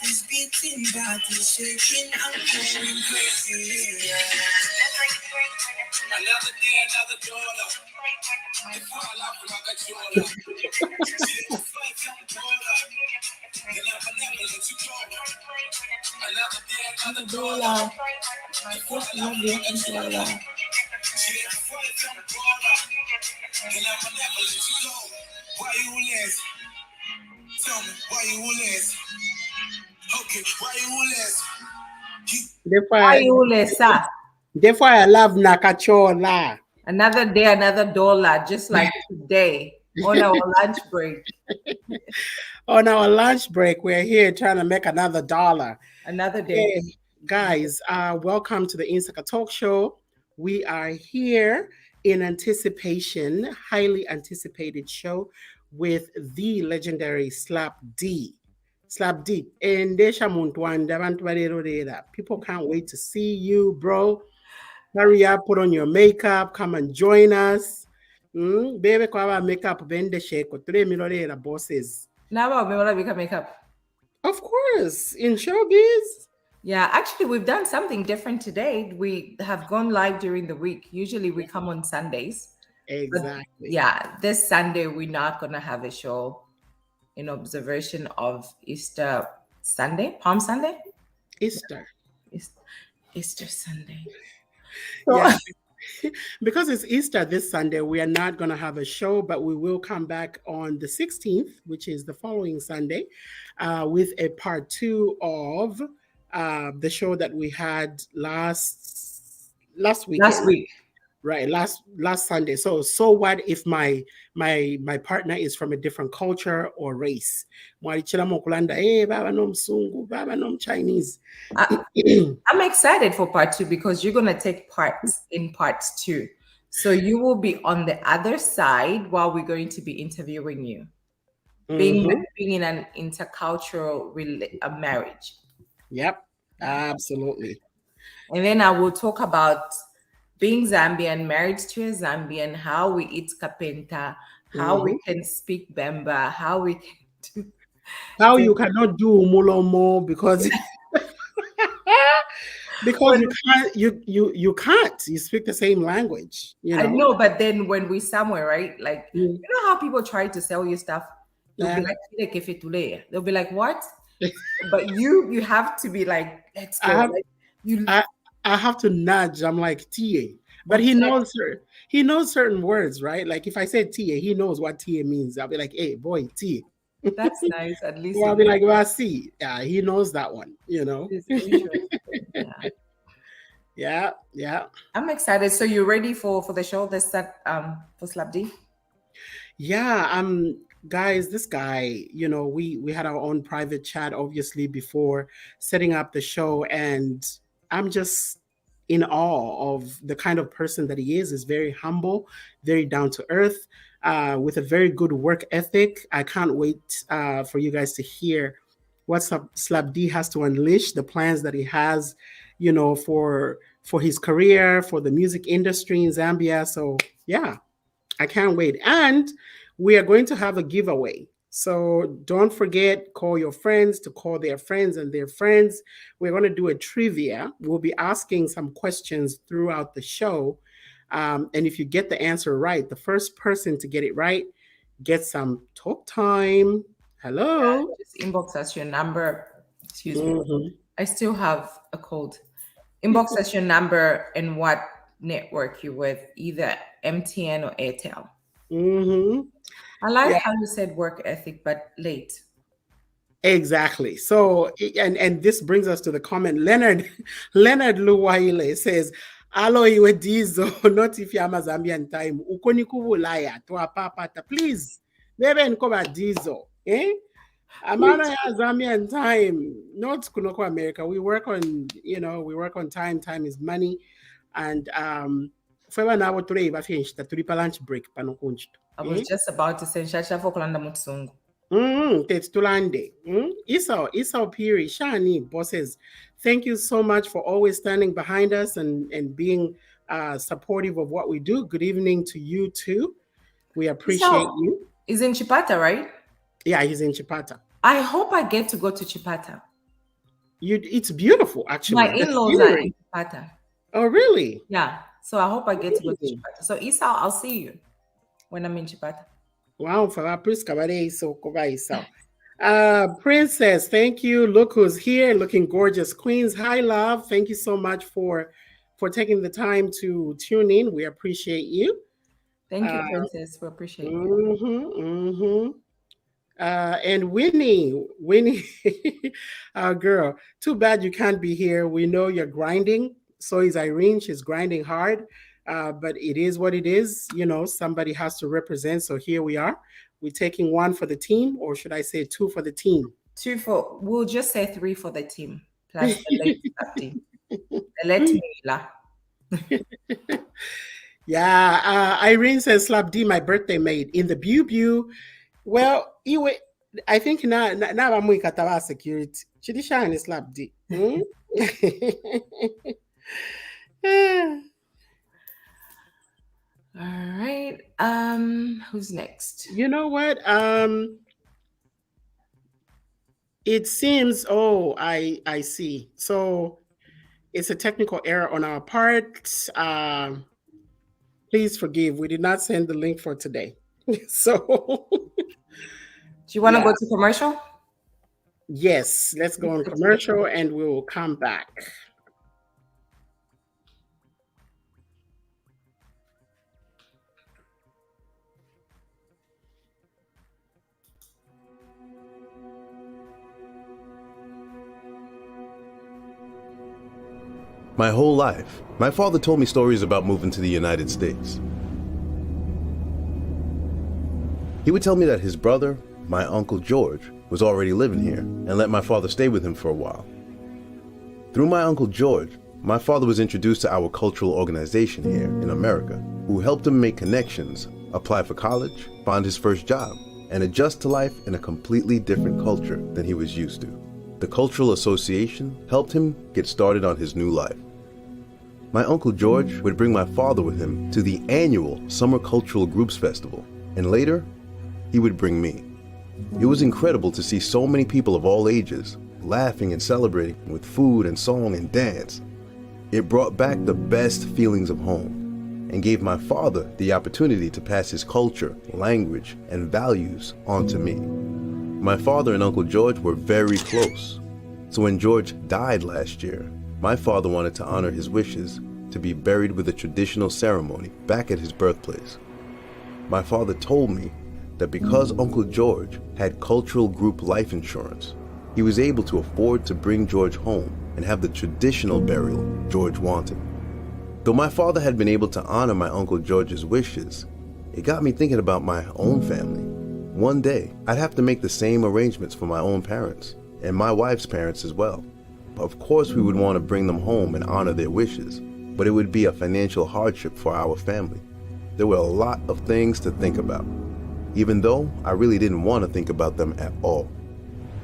is beating, body shaking, I'm going crazy. Another day, another dollar. The fall off like a dollar. See the fight, I'm dollar. And I will never let you go. Another day, another dollar. The fall off like a dollar. See the fight, I'm dollar. And I will never let you go. Why you less? Tell me, why you less? Okay, why you less? Therefore, I love Nakachola. Another day, another dollar, just like today on our lunch break. On our lunch break, we're here trying to make another dollar. Another day. Hey, guys, welcome to the Insaka Talk Show. We are here in anticipation, highly anticipated show with the legendary SlapDee. SlapDee. People can't wait to see you, bro. Hurry up, put on your makeup, come and join us. Baby, kwa makeup bende sheko 3 milorera bosses. Now we can makeup. Of course, in showbiz. Yeah, actually, we've done something different today. We have gone live during the week. Usually, we come on Sundays. Exactly. But yeah, this Sunday we're not gonna have a show in observation of Easter Sunday, Palm Sunday. Easter Sunday. Yeah. Because it's Easter this Sunday, we are not going to have a show, but we will come back on the 16th, which is the following Sunday, with a part 2 of the show that we had last week. Right, last Sunday. So what if my partner is from a different culture or race? Chinese. I'm excited for part 2 because you're gonna take part in part 2. So you will be on the other side while we're going to be interviewing you. Being in an intercultural marriage. Yep, absolutely. And then I will talk about being Zambian, married to a Zambian, how we eat kapenta, how we can speak Bemba, how we can do... How you cannot do Mulomo because you can't. You speak the same language. You know? I know, but then when we somewhere, right? Like, you know how people try to sell you stuff? They'll be like, they'll be like, what? But you have to be like, let's go. I have to nudge. I'm like TA, but he knows certain words, right? Like if I said TA, he knows what TA means. I'll be like, hey, boy, TA. That's nice. At least I'll be like, well, see, yeah, he knows that one. You know. Yeah. I'm excited. So you ready for the show? This for SlapDee? Yeah. Guys, this guy, you know, we had our own private chat, obviously, before setting up the show, and I'm just in awe of the kind of person that he is. Is very humble, very down to earth, with a very good work ethic. I can't wait for you guys to hear what SlapDee has to unleash, the plans that he has, you know, for his career, for the music industry in Zambia. So yeah, I can't wait. And we are going to have a giveaway. So don't forget, call your friends to call their friends and their friends. We're going to do a trivia. We'll be asking some questions throughout the show. And if you get the answer right, the first person to get it right gets some talk time. Hello. Yeah, just inbox us your number. Excuse me. I still have a cold. Inbox us your number and what network you're with, either MTN or Airtel. I like how you said work ethic, but late. Exactly. So, and this brings us to the comment. Leonard Luwaile says, "Alo iwe dizo, not if you're Zambian time. Ukoni kubulaya to apapata, please. Bebe nkoba dizo, eh? Amana ya Zambian time, not kunoko America. We work on, time. Time is money, and feba na wotre iba finish ta turipa lunch break panokunchito. I was just about to say Shasha Fokulanda Mutsungu. Tetulande. Isao Piri, Shani, bosses. Thank you so much for always standing behind us and being supportive of what we do. Good evening to you too. We appreciate you. He's in Chipata, right? Yeah, he's in Chipata. I hope I get to go to Chipata. It's beautiful, My actually. The in-laws are in scenery. Chipata. Oh, really? Yeah. So I hope I get to go to Really? Chipata. So Isa, I'll see you when I'm in Chipata. Wow, falar plus cabaré so so. Princess, thank you. Look who's here, looking gorgeous. Queens, hi, love. Thank you so much for taking the time to tune in. We appreciate you. Thank you, Princess. We appreciate you. Mm-hmm. And Winnie, our girl. Too bad you can't be here. We know you're grinding. So is Irene. She's grinding hard. But it is what it is. You know, somebody has to represent. So here we are. We're taking one for the team, or should I say two for the team? We'll just say 3 for the team, plus the late SlapDee. The late Mila. Yeah, Irene says SlapDee, my birthday mate in the Bew. Well, I think now I'm with Katawa security. Chidisha and SlapDee. All right. Who's next? You know what? It seems. Oh, I see. So it's a technical error on our part. Please forgive. We did not send the link for today. So. Do you want to go to commercial? Yes, let's go on commercial and we will come back. My whole life, my father told me stories about moving to the United States. He would tell me that his brother, my Uncle George, was already living here and let my father stay with him for a while. Through my Uncle George, my father was introduced to our cultural organization here in America, who helped him make connections, apply for college, find his first job, and adjust to life in a completely different culture than he was used to. The Cultural Association helped him get started on his new life. My Uncle George would bring my father with him to the annual Summer Cultural Groups Festival, and later, he would bring me. It was incredible to see so many people of all ages laughing and celebrating with food and song and dance. It brought back the best feelings of home and gave my father the opportunity to pass his culture, language, and values on to me. My father and Uncle George were very close, so when George died last year, my father wanted to honor his wishes to be buried with a traditional ceremony back at his birthplace. My father told me that because Uncle George had cultural group life insurance, he was able to afford to bring George home and have the traditional burial George wanted. Though my father had been able to honor my Uncle George's wishes, it got me thinking about my own family. One day, I'd have to make the same arrangements for my own parents, and my wife's parents as well. Of course, we would want to bring them home and honor their wishes, but it would be a financial hardship for our family. There were a lot of things to think about, even though I really didn't want to think about them at all.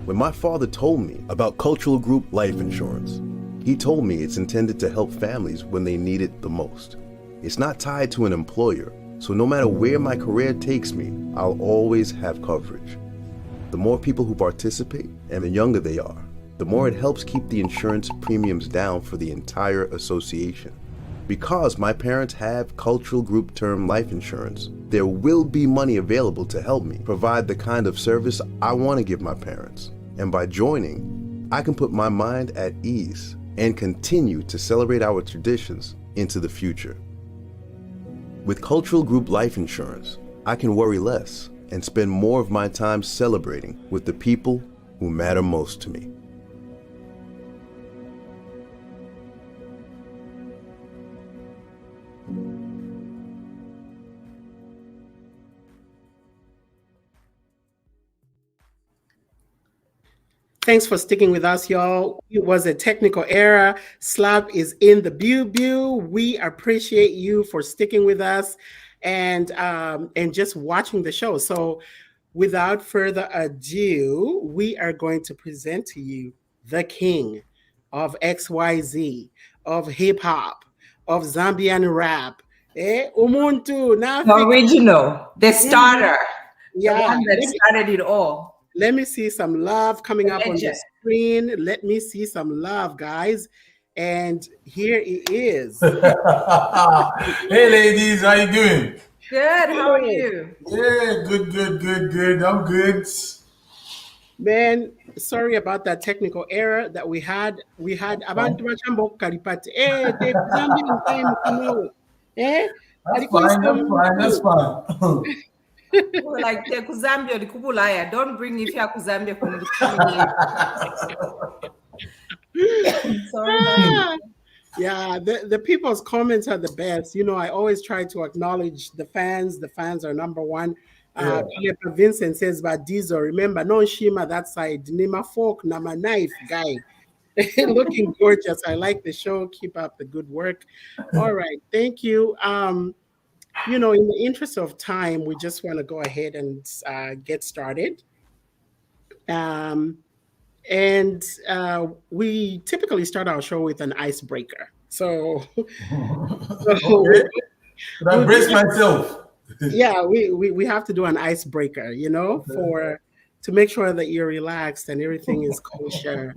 When my father told me about cultural group life insurance, he told me it's intended to help families when they need it the most. It's not tied to an employer, so no matter where my career takes me, I'll always have coverage. The more people who participate and the younger they are, the more it helps keep the insurance premiums down for the entire association. Because my parents have cultural group term life insurance, there will be money available to help me provide the kind of service I want to give my parents. And by joining, I can put my mind at ease and continue to celebrate our traditions into the future. With cultural group life insurance, I can worry less and spend more of my time celebrating with the people who matter most to me. Thanks for sticking with us, y'all. It was a technical error. Slap is in the Bew. We appreciate you for sticking with us and just watching the show. So without further ado, we are going to present to you the king of XYZ, of hip hop, of Zambian rap. Umuntu, The original, the starter, the Yeah. one that started it all. Let me see some love coming up on the Legend. screen. Let me see some love, guys. And here it is. Hey, ladies, how you doing? Good. How are you? Yeah, good. I'm good. Man, sorry about that technical error that we had. We had abantu bachambo kalipati. The Zambian time kuno. That's fine. That's fine. We're like Zambia, the Kubulaya. Don't bring if you're Zambia. Sorry about that. Yeah, the people's comments are the best. You know, I always try to acknowledge the fans. The fans are number one. Vincent says, but Diesel, remember, no Shima that side. Nima fork, nama knife guy. Looking gorgeous. I like the show. Keep up the good work. All right. Thank you. You know, in the interest of time, we just want to go ahead and get started. And we typically start our show with an icebreaker. So, Okay. Should I brace myself? Yeah, we have to do an icebreaker, you know, to make sure that you're relaxed and everything is kosher.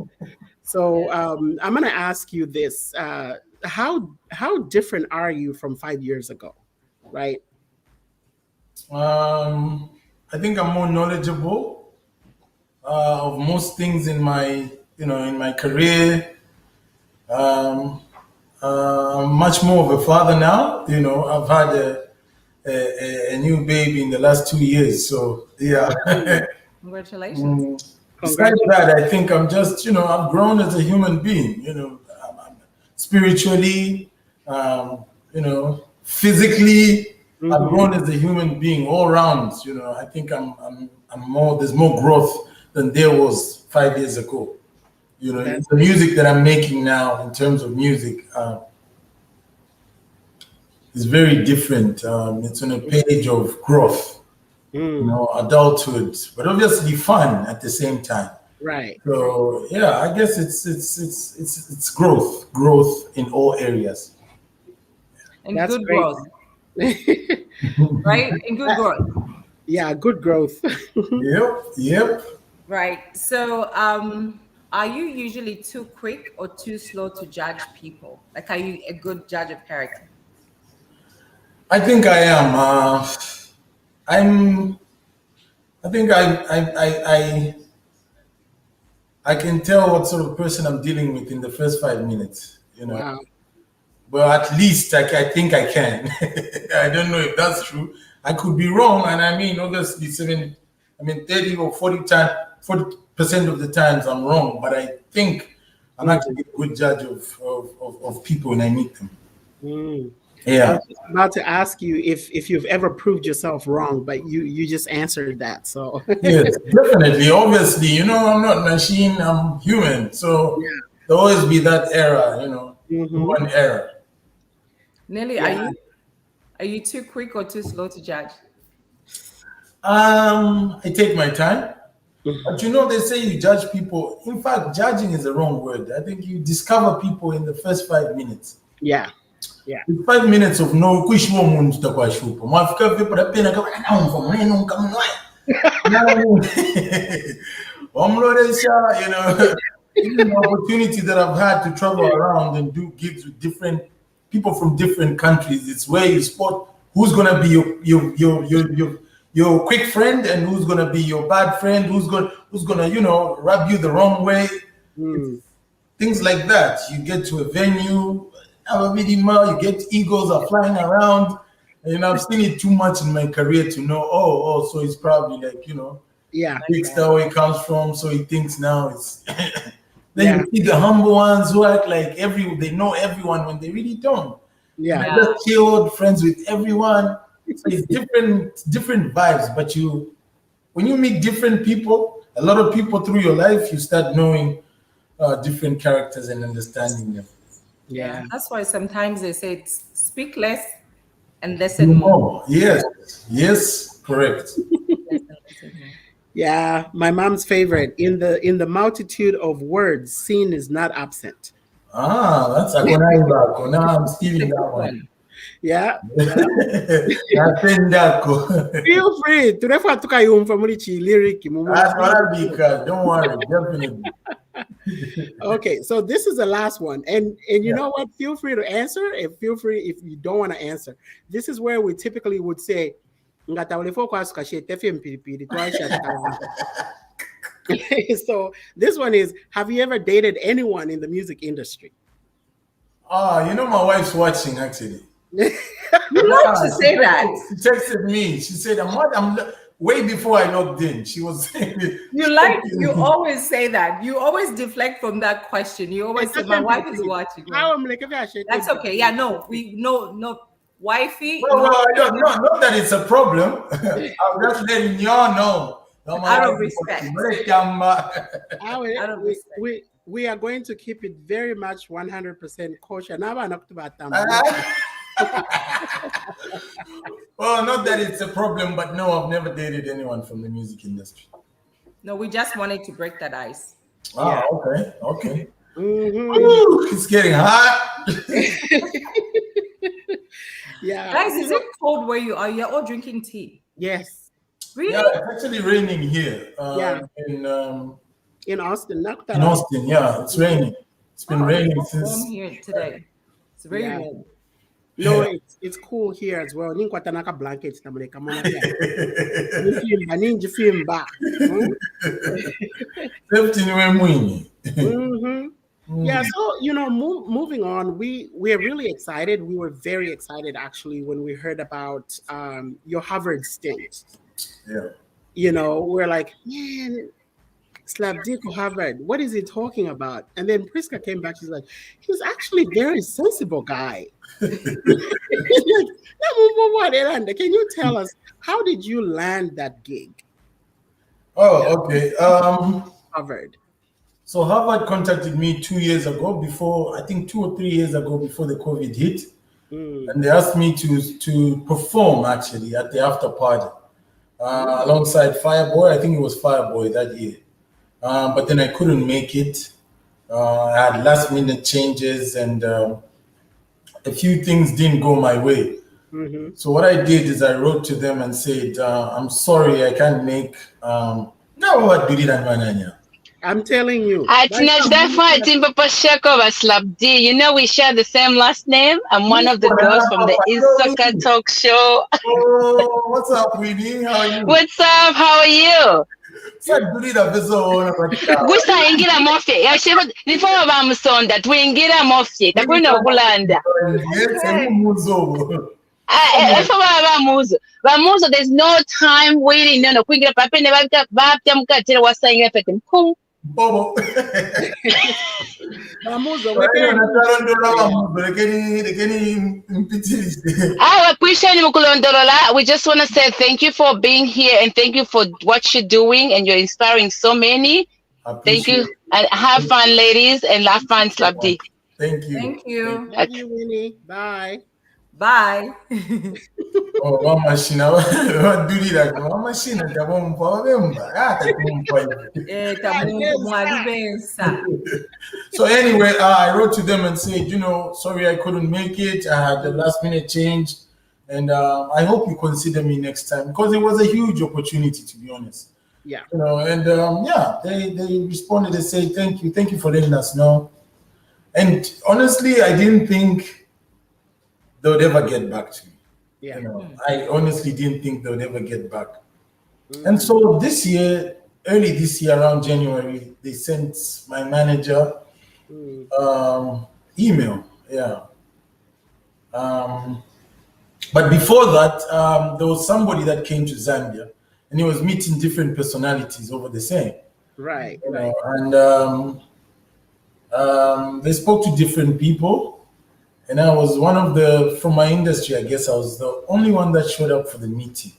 So I'm going to ask you this: how different are you from 5 years ago, right? I think I'm more knowledgeable of most things in my career. I'm much more of a father now. You know, I've had a new baby in the last 2 years. So yeah. Congratulations. Besides that, I think I'm just, I've grown as a human being, I'm spiritually, physically, I've grown as a human being all around. I think I'm more, there's more growth than there was 5 years ago. The music that I'm making now in terms of music is very different. It's on a page of growth. Adulthood, but obviously fun at the same time. Right. So yeah, I guess it's growth in all areas. And That's good great. growth. Right? And good growth. Yeah, good growth. Yep. Right. So are you usually too quick or too slow to judge people? Like, are you a good judge of character? I think I am. I think I can tell what sort of person I'm dealing with in the first 5 minutes. Wow. Well, at least I think I can. I don't know if that's true. I could be wrong, and I mean, obviously, 30 or 40% of the times I'm wrong. But I think I'm actually a good judge of people when I meet them. Yeah. I was just about to ask you if you've ever proved yourself wrong, but you just answered that. So Yes, definitely. Obviously, I'm not a machine. I'm human. So there'll always be that error. One error. Nelly, are you too quick or too slow to judge? I take my time. But they say you judge people. In fact, judging is the wrong word. I think you discover people in the first 5 minutes. Yeah. 5 minutes of no kuishi wo muntu takwashupa. Mwafika vipi na pena kama the opportunity that I've had to travel around and do gigs with different people from different countries. It's where you spot who's gonna be your quick friend and who's gonna be your bad friend, who's gonna rub you the wrong way. Things like that. You get to a venue, you get egos are flying around, and I've seen it too much in my career to know. So it's probably like big star where he comes from, so he thinks now it's. Then you see the humble ones who act like they know everyone when they really don't. They're just chilled, friends with everyone. So it's different vibes. But when you meet different people, a lot of people through your life, you start knowing different characters and understanding them. Yeah. That's why sometimes they say speak less and listen more. Yes, correct. Yeah, my mom's favorite. In the multitude of words, sin is not absent. That's a good. Now I'm stealing that one. Yeah. Feel free. Turefa tukayumva muri chi lyric. Don't worry, definitely. Okay, so this is the last one, and you know what? Feel free to answer, and feel free if you don't want to answer. This is where we typically would say, so this one is: have you ever dated anyone in the music industry? You know my wife's watching actually. You love to say that. She texted me. She said, I'm way before I logged in. She was saying it. You always say that. You always deflect from that question. You always say, my wife is watching. That's okay. Yeah, no, wifey. Well, I don't know. Not that it's a problem. I'm just letting y'all know. Out of respect. We are going to keep it very much 100% kosher. Well, not that it's a problem, but no, I've never dated anyone from the music industry. No, we just wanted to break that ice. Oh, yeah. Okay. Ooh, it's getting hot. Yeah. Guys, is it cold where you are? You're all drinking tea. Yes. Really? Yeah, it's actually raining here. In Austin. In Austin, yeah, it's raining. It's been raining since. Warm here today. It's very warm. No, it's cool here as well. Ninkwata blankets namule kamona ya. Ninji film back. Yeah, so moving on, we are really excited. We were very excited actually when we heard about your Harvard stint. Yeah. We're like, man, SlapDee to Harvard, what is he talking about? And then Priska came back, she's like, he's actually a very sensible guy. Can you tell us, how did you land that gig? Oh, okay. Harvard. So Harvard contacted me 2 years ago, I think 2 or 3 years ago, before the COVID hit. And they asked me to perform actually at the after party alongside Fireboy. I think it was Fireboy that year. But then I couldn't make it. I had last minute changes and a few things didn't go my way. So what I did is I wrote to them and said, I'm sorry, I can't make I'm telling you. SlapDee. We share the same last name. I'm one of the girls from the Insaka Talk Show. Oh, what's up, Winnie? How are you? What's up? How are you? Gusta mofe yasheko before bamusonda twingira mofe takwenda okulanda bamuzo there's no time waiting no kwingira papene bapya mukatira wasayinga pete mpu bobo bamuzo we just want to say thank you for being here and thank you for what you're doing and you're inspiring so many. Thank you and have fun, ladies, and have fun, SlapDee. Thank you. Thank you. Love you, Winnie. Bye. Bye. Oh, one machine. What do that? One machine. So anyway, I wrote to them and said, sorry, I couldn't make it. I had the last minute change, and I hope you consider me next time because it was a huge opportunity, to be honest. Yeah. They responded and said, thank you for letting us know. And honestly, I didn't think they would ever get back to me. Yeah. I honestly didn't think they would ever get back. And so early this year, around January, they sent my manager email. Yeah. But before that, there was somebody that came to Zambia and he was meeting different personalities over the same. Right. And they spoke to different people. And I was from my industry, I guess I was the only one that showed up for the meeting.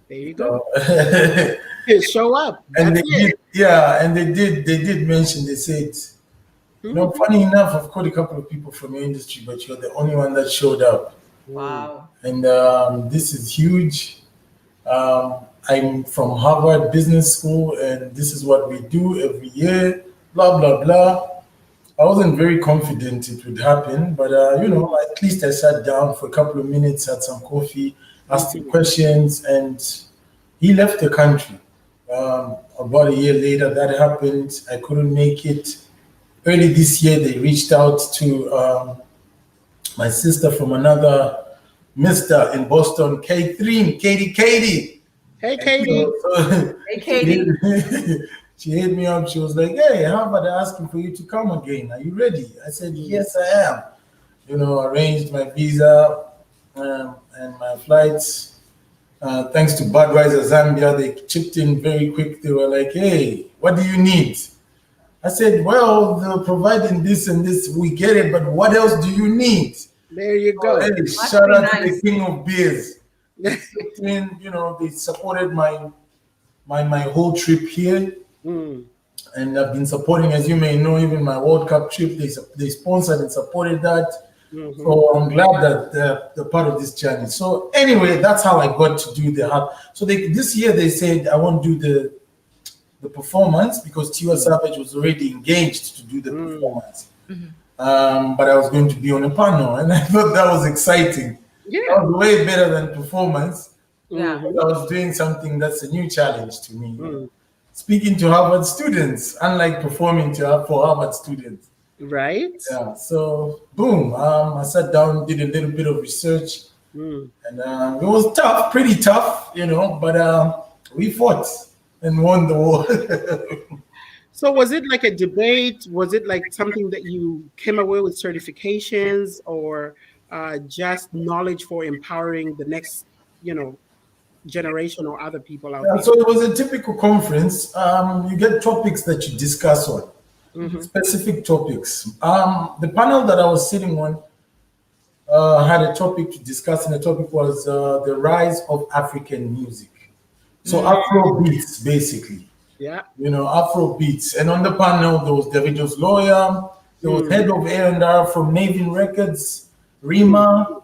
There you go. Show up. And they did mention, they said, funny enough, I've called a couple of people from your industry, but you're the only one that showed up. Wow. And this is huge. I'm from Harvard Business School, and this is what we do every year, blah, blah, blah. I wasn't very confident it would happen, but you know, at least I sat down for a couple of minutes, had some coffee, asked him questions, and he left the country. About a year later, that happened. I couldn't make it. Early this year, they reached out to my sister from another Mister in Boston, Katie. Hey, And Katie. so Hey, Katie. she hit me up. She was like, "Hey, how about asking for you to come again? Are you ready?" I said, "Yes, I am." You know, arranged my visa and my flights. Thanks to Budweiser Zambia, they chipped in very quick. They were like, "Hey, what do you need?" I said, "Well, they're providing this and this. We get it, but what else do you need?" There you go. Hey, shout out to the king of beers. They chipped in, you know, they supported my whole trip here. And I've been supporting, as you may know, even my World Cup trip. They sponsored and supported that. So I'm glad that they're part of this journey. So anyway, that's how I got to do the hub. So this year they said I won't do the performance because Tiwa Savage was already engaged to do the performance. But I was going to be on a panel, and I thought that was exciting. Yeah. That was way better than performance. Yeah. I was doing something that's a new challenge to me. Speaking to Harvard students, unlike performing for Harvard students. Right. Yeah. So boom, I sat down, did a little bit of research, and it was tough, pretty tough, you know. But we fought and won the war. So was it like a debate? Was it like something that you came away with certifications, or just knowledge for empowering the next, you know, generation or other people out there? So it was a typical conference. You get topics that you discuss on, specific topics. The panel that I was sitting on had a topic to discuss, and the topic was the rise of African music. So Afro beats, basically. Yeah. You know, Afro beats. And on the panel, there was Davido's lawyer, there was head of A&R from Navin Records, Rima.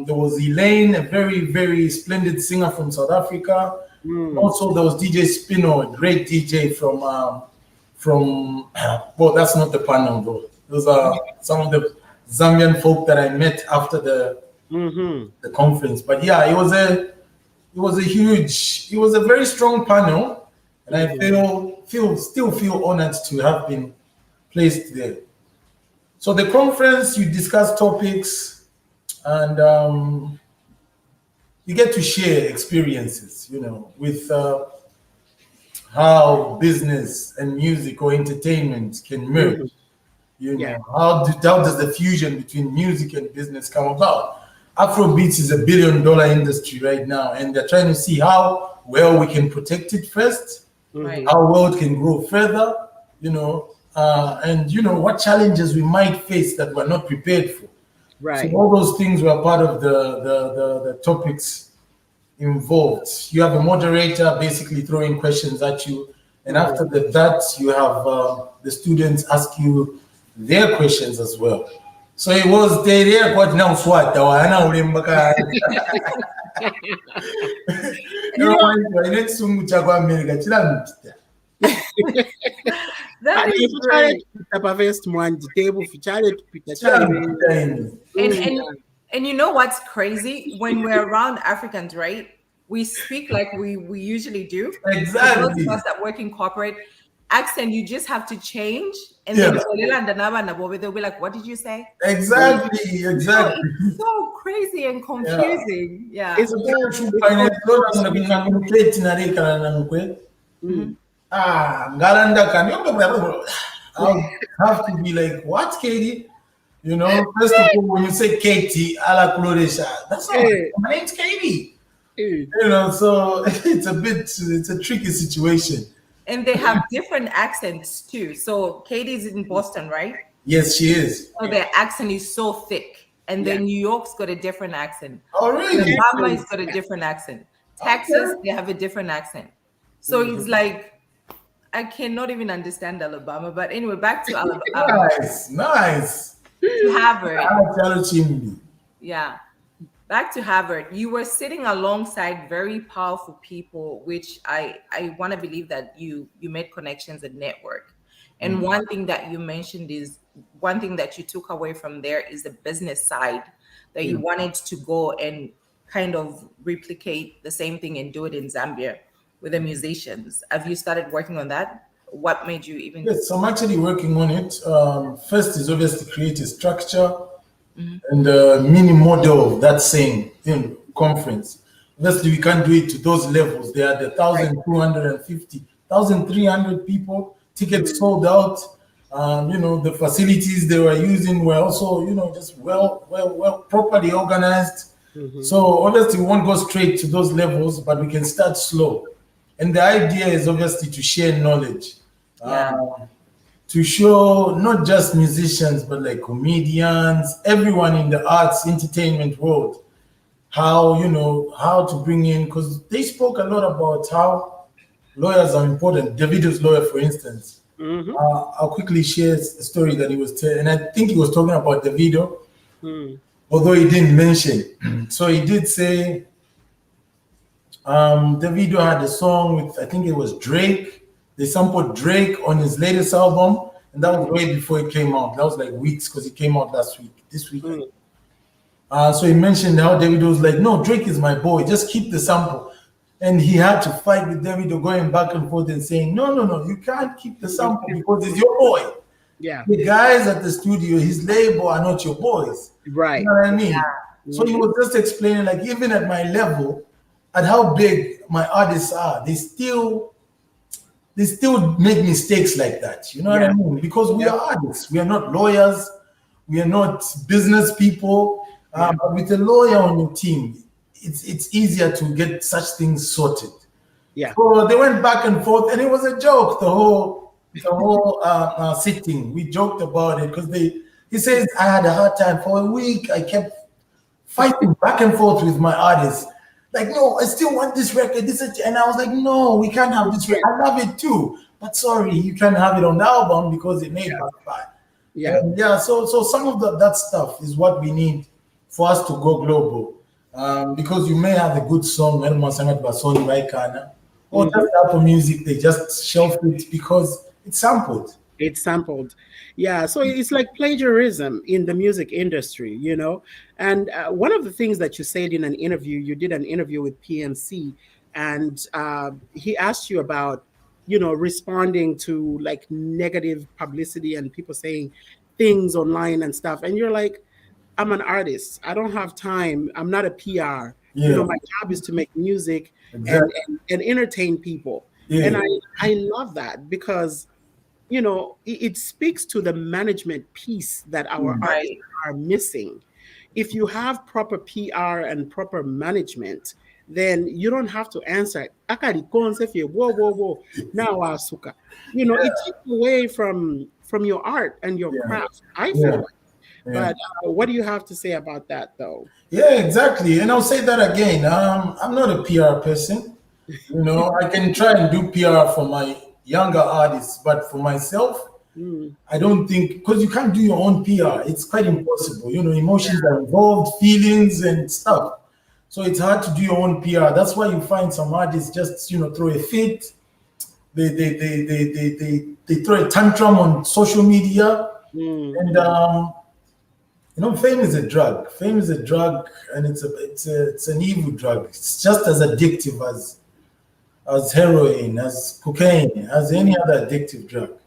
There was Elaine, a very, very splendid singer from South Africa. Also, there was DJ Spino, a great DJ from well, that's not the panel though. Those are some of the Zambian folk that I met after the conference. But yeah, it was a very strong panel, and I still feel honored to have been placed there. So the conference, you discuss topics, and you get to share experiences, you know, with how business and music or entertainment can merge. You know, how does the fusion between music and business come about? Afrobeats is $1 billion industry right now, and they're trying to see how well we can protect it first, how well it can grow further, you know, and you know what challenges we might face that we're not prepared for. Right. So all those things were part of the topics involved. You have a moderator basically throwing questions at you, and after that you have the students ask you their questions as well. So it was there got now swat That is great. And you know what's crazy? When we're around Africans, right? We speak like we usually do. Exactly. For those of us that work in corporate, accent you just have to change, and then they'll be like, "What did you say?" Exactly. It's so crazy and confusing. Yeah. It's I'll have to be like, "What, Katie?" You know, first of all, when you say Katie, that's not my name's Katie. You know, so it's a tricky situation. And they have different accents too. So Katie's in Boston, right? Yes, she is. So their accent is so thick. And then New York's got a different accent. Oh, really? Alabama's got a different accent. Texas, they have a different accent. So it's like, I cannot even understand Alabama. But anyway, back to Alabama. Nice. To Harvard. Yeah. Back to Harvard. You were sitting alongside very powerful people, which I want to believe that you made connections and network. And one thing that you mentioned is one thing that you took away from there is the business side, that you wanted to go and kind of replicate the same thing and do it in Zambia with the musicians. Have you started working on that? What made you even? Yes, I'm actually working on it. First is obviously create a structure and a mini model of that same conference. Obviously, we can't do it to those levels. There are the 1,250, 1,300 people. Tickets sold out. The facilities they were using were also, just well properly organized. So obviously, we won't go straight to those levels, but we can start slow. And the idea is obviously to share knowledge, to show not just musicians, but like comedians, everyone in the arts, entertainment world, how to bring in, because they spoke a lot about how lawyers are important. Davido's lawyer, for instance. I'll quickly share a story that he was telling, and I think he was talking about Davido, although he didn't mention. So he did say Davido had a song with, I think it was Drake. They sampled Drake on his latest album, and that was way before it came out. That was like weeks, because it came out this week. So he mentioned how Davido was like, no, Drake is my boy, just keep the sample. And he had to fight with Davido, going back and forth and saying, no, you can't keep the sample because it's your boy. Yeah. The guys at the studio, his label, are not your boys. Right. You know what I mean? Yeah. So he was just explaining, like, even at my level, at how big my artists are, they still make mistakes like that. You know what I mean? Because we are artists. We are not lawyers. We are not business people. But with a lawyer on your team, it's easier to get such things sorted. Yeah. So they went back and forth, and it was a joke. The whole sitting, we joked about it because he says I had a hard time for a week. I kept fighting back and forth with my artists. Like, no, I still want this record. And I was like, no, we can't have this record. I love it too, but sorry, you can't have it on the album because it made backfire. Yeah. So some of that stuff is what we need for us to go global. Because you may have a good song, or just Apple Music, they just shelf it because it's sampled. It's sampled. Yeah, so it's like plagiarism in the music industry, And one of the things that you said in an interview, you did an interview with PNC, and he asked you about, responding to like negative publicity and people saying things online and stuff. And you're like, I'm an artist. I don't have time. I'm not a PR. Yeah. My job is to make music and entertain people. Yeah. And I love that because, it speaks to the management piece that our artists are missing. If you have proper PR and proper management, then you don't have to answer. Whoa. Now, Asuka. It takes away from your art and your craft. I feel like. But what do you have to say about that, though? Yeah, exactly. And I'll say that again. I'm not a PR person. I can try and do PR for my younger artists, but for myself, I don't think, because you can't do your own PR. It's quite impossible. Emotions are involved, feelings and stuff. So it's hard to do your own PR. That's why you find some artists just, throw a fit. They throw a tantrum on social media. And fame is a drug. Fame is a drug, and it's an evil drug. It's just as addictive as heroin, as cocaine, as any other addictive drug.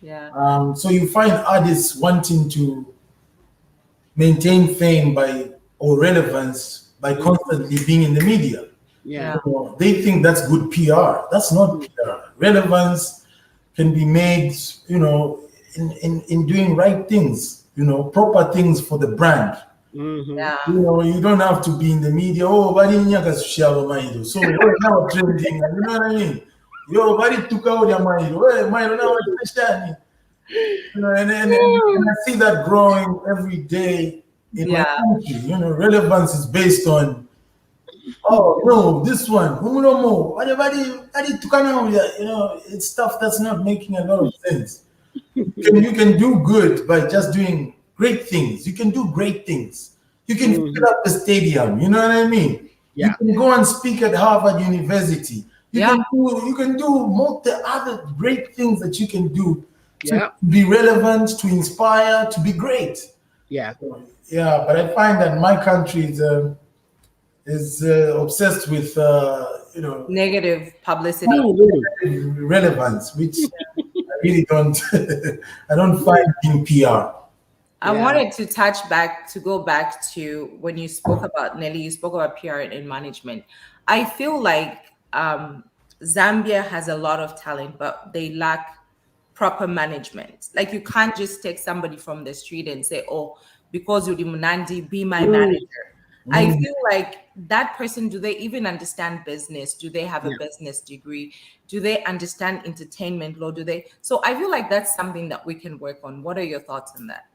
Yeah. So you find artists wanting to maintain fame or relevance by constantly being in the media. Yeah. They think that's good PR. That's not PR. Relevance can be made, in doing right things. Proper things for the brand. Mm-hmm. Yeah. You don't have to be in the media. Oh, bari nyaga social mind. So now trending. You know what I mean? Yo, bari took out your mind. Hey, mind now understand. And I see that growing every day in my country. Relevance is based on. Oh no, this one. No more. It's stuff that's not making a lot of sense. You can do good by just doing great things. You can do great things. You can fill up the stadium. You know what I mean? Yeah. You can go and speak at Harvard University. You can do multi other great things that you can do Yeah. To be relevant, to inspire, to be great. Yeah. Yeah, but I find that my country is obsessed with Negative publicity. relevance, which I really don't. I don't find in PR. I Yeah. wanted to go back to when you spoke about Nelly, you spoke about PR and management. I feel like Zambia has a lot of talent, but they lack proper management. Like you can't just take somebody from the street and say, oh, because you're the Munandi, be my manager. I feel like that person, do they even understand business? Do they have a business degree? Do they understand entertainment law? So I feel like that's something that we can work on. What are your thoughts on that?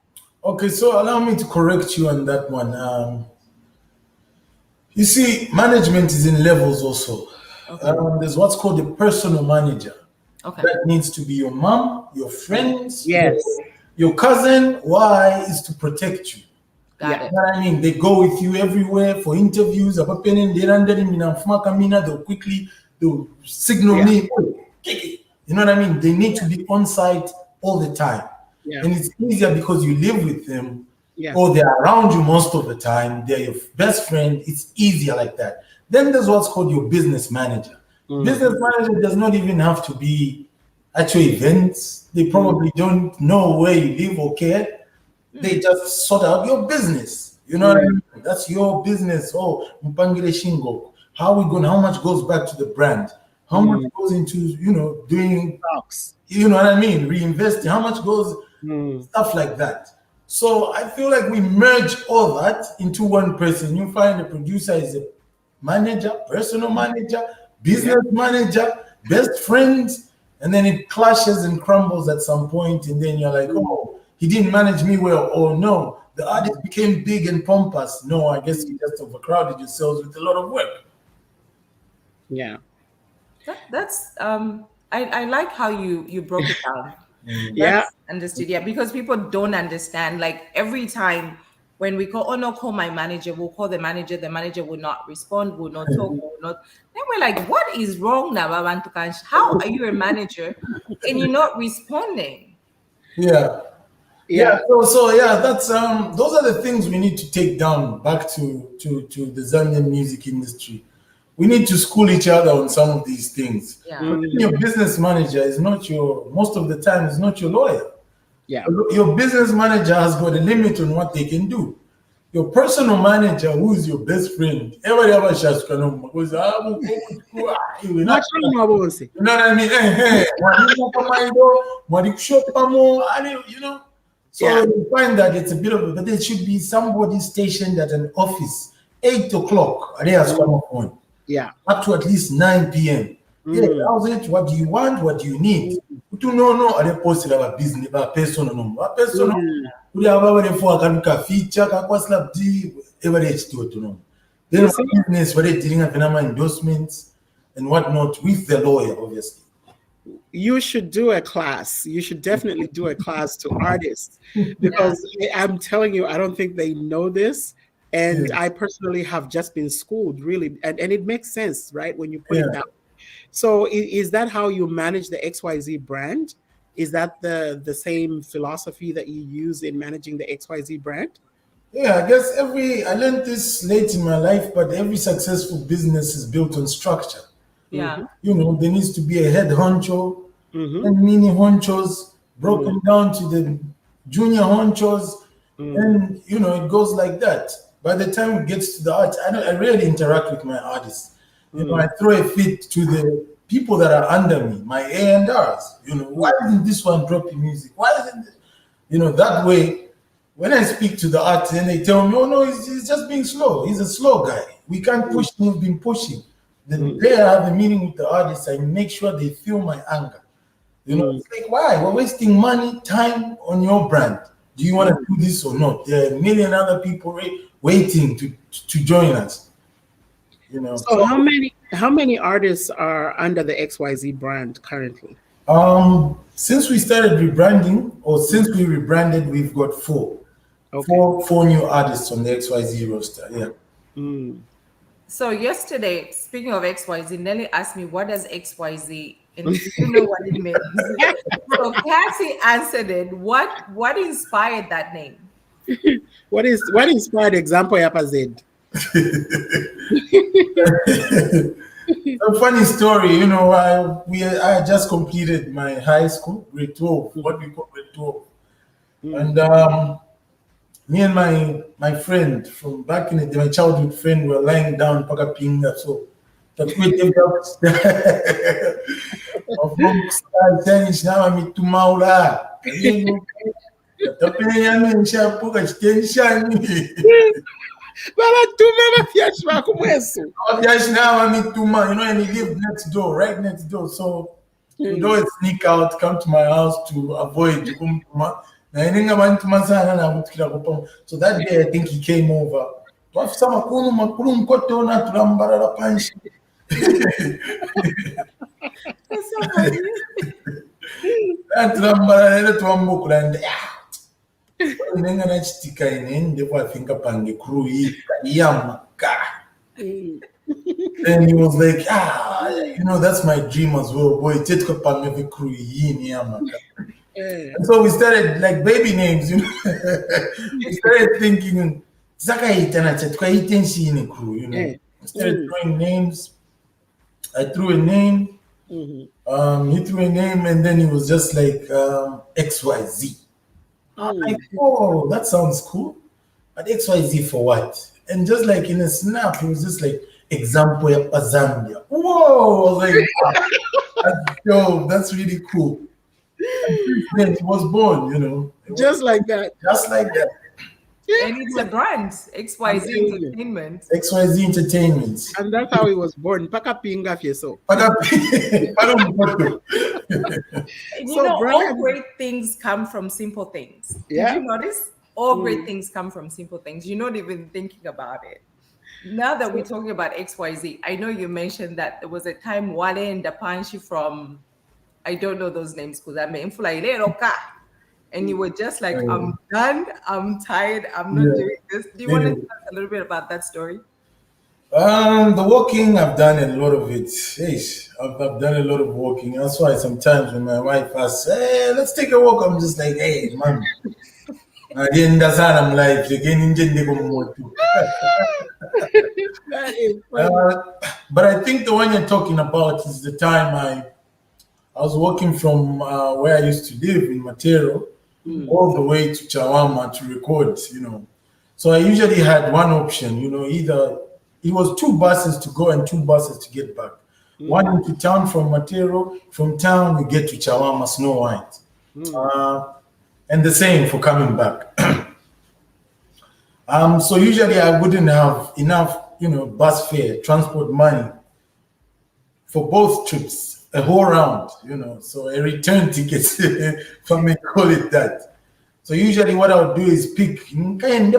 Okay, so allow me to correct you on that one. You see, management is in levels also. Okay. There's what's called a personal manager. Okay. That needs to be your mom, your friends, Yes. your cousin. Why is to protect you. Got it. You know what I mean? They go with you everywhere for interviews. They'll quickly signal me. You know what I mean? They need to be on site all the time. Yeah. And it's easier because you live with them Yeah. or they're around you most of the time. They're your best friend. It's easier like that. Then there's what's called your business manager. Business manager does not even have to be at your events. They probably don't know where you live or care. They just sort out your business. You know what I mean? That's your business. Oh, Mpangile Shingo. How much goes back to the brand? How much goes into, doing, Stocks. you know what I mean? Reinvesting. How much goes, stuff like that. So I feel like we merge all that into one person. You find the producer is a manager, personal manager, business manager, best friends, and then it clashes and crumbles at some point, and then you're like, oh, he didn't manage me well, or no, the artist became big and pompous. No, I guess you just overcrowded yourselves with a lot of work. Yeah. That's I like how you broke it down. Yeah. That's understood. Yeah, because people don't understand. Like every time when we call my manager, we'll call the manager will not respond, will not talk, will not. Then we're like, what is wrong now, Babantukansh? How are you a manager and you're not responding? Yeah. So that's those are the things we need to take down back to the Zambian music industry. We need to school each other on some of these things. Yeah. Your business manager is not most of the time is not your lawyer. Yeah. Your business manager has got a limit on what they can do. Your personal manager, who is your best friend, everybody ever shouts, you know what I mean? So you find that it's a bit of but there should be somebody stationed at an office 8 o'clock. Yeah. Up to at least 9 p.m. Yeah, how's it? What do you want? What do you need? No, I didn't post it about business, about personal. We have a feature, SlapDee, every to know. Then business, where they dealing with endorsements and whatnot with the lawyer, obviously. You should do a class. You should definitely do a class to artists because I'm telling you, I don't think they know this. And I personally have just been schooled, really. And it makes sense, right? When you put it down. So is that how you manage the XYZ brand? Is that the same philosophy that you use in managing the XYZ brand? Yeah, I guess I learned this late in my life, but every successful business is built on structure. Yeah. There needs to be a head honcho and mini honchos broken down to the junior honchos. And, it goes like that. By the time it gets to the art, I rarely interact with my artists. I throw a fit to the people that are under me, my A&Rs. Why isn't this one dropping music? Why isn't it? That way, when I speak to the artist and they tell me, oh no, he's just being slow. He's a slow guy. We can't push him, we've been pushing. The day I have a meeting with the artists, I make sure they feel my anger. It's like, why? We're wasting money, time on your brand. Do you want to do this or not? There are a million other people waiting to join us. So how many artists are under the XYZ brand currently? Since we started rebranding, or since we rebranded, we've got 4. Okay. Four new artists on the XYZ roster. Yeah. So yesterday, speaking of XYZ, Nelly asked me, what does XYZ And do you know what it means? So Cassie answered it. What inspired that name? What inspired example Yapa Z? A funny story, you know, I just completed my high school, grade 12, what we call grade 12. And me and my friend from back in the day, my childhood friend, were lying down Pakapinga. So that we developed of Tennis now I meet to Maula. And he lived next door, right next door. So we'd always sneak out, come to my house to avoid. So that day, I think he came over. That's so funny. And he was like, you know, that's my dream as well. Boy, and so we started like baby names, you know. We started thinking, you know. I started throwing names. I threw a name. He threw a name, and then he was just like XYZ. I'm like, oh, that sounds cool. But XYZ for what? And just like in a snap, he was just like, example of Zambia. Whoa! I was like, wow, that's dope. That's really cool. And then he was born, you know. Just like that. Just like that. And it's a brand, XYZ Entertainment. XYZ Entertainment. And that's how he was born. Pakapinga Fieso. You know, all great things come from simple things. Yeah. Did you notice? All great things come from simple things. You're not even thinking about it. Now that we're talking about XYZ, I know you mentioned that there was a time Wale and Dapanshi from, I don't know those names because I'm in and you were just like, I'm done, I'm tired, I'm not doing this. Do you want to talk a little bit about that story? The walking, I've done a lot of it. I've done a lot of walking. That's why sometimes when my wife asks, hey, let's take a walk, I'm just like, hey, man. I'm like, but I think the one you're talking about is the time I was walking from where I used to live in Matero all the way to Chawama to record, you know. So I usually had one option, you know, either it was 2 buses to go and 2 buses to get back. One into town from Matero, from town we get to Chawama, Snow White. And the same for coming back. So usually I wouldn't have enough, you know, bus fare, transport money for both trips. A whole round, you know, so a return ticket, if I may call it that. So usually what I would do is pick now this